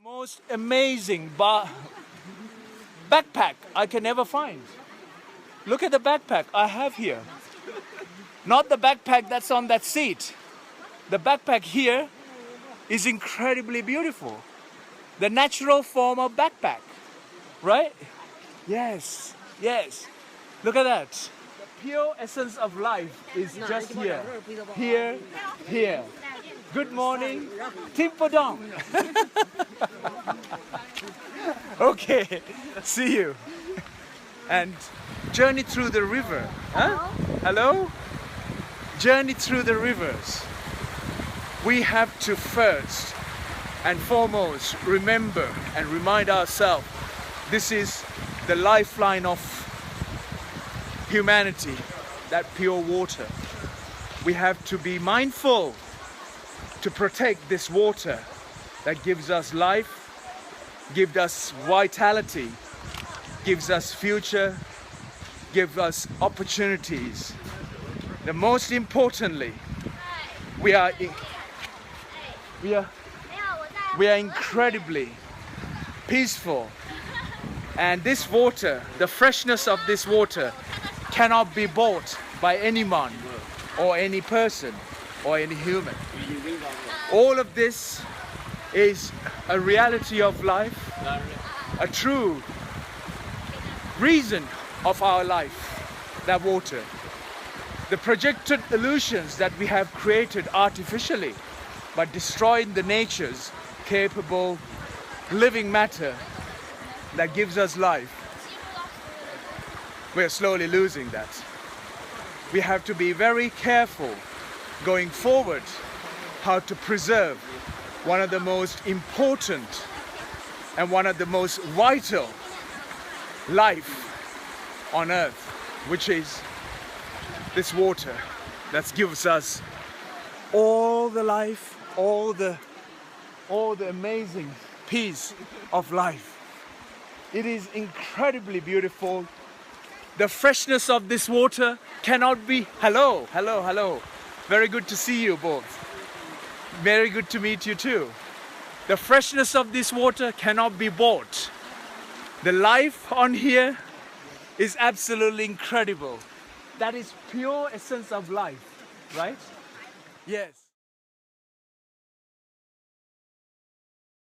Most amazing backpack I can ever find. Look at the backpack I have here. Not the backpack that's on that seat. The backpack here is incredibly beautiful. The natural form of backpack, right? Yes, yes. Look at that. The pure essence of life is just here. Here, here. Good morning, Tim Podong. Okay, see you. And journey through the river. Huh? Hello? Journey through the rivers. We have to first and foremost remember and remind ourselves this is the lifeline of humanity, that pure water. We have to be mindful to protect this water that gives us life, gives us vitality, gives us future, gives us opportunities. The most importantly, we are incredibly peaceful, and this water, the freshness of this water cannot be bought by anyone or any person or any human. All of this is a reality of life, a true reason of our life, that water. The projected illusions that we have created artificially by destroying the nature's capable living matter that gives us life, we are slowly losing that. We have to be very careful going forward how to preserve one of the most important and one of the most vital life on earth, which is this water that gives us all the life, all the amazing peace of life. It is incredibly beautiful. The freshness of this water cannot be... Hello, hello, hello. Very good to see you both. Very good to meet you too. The freshness of this water cannot be bought. The life on here is absolutely incredible. That is pure essence of life, right? Yes.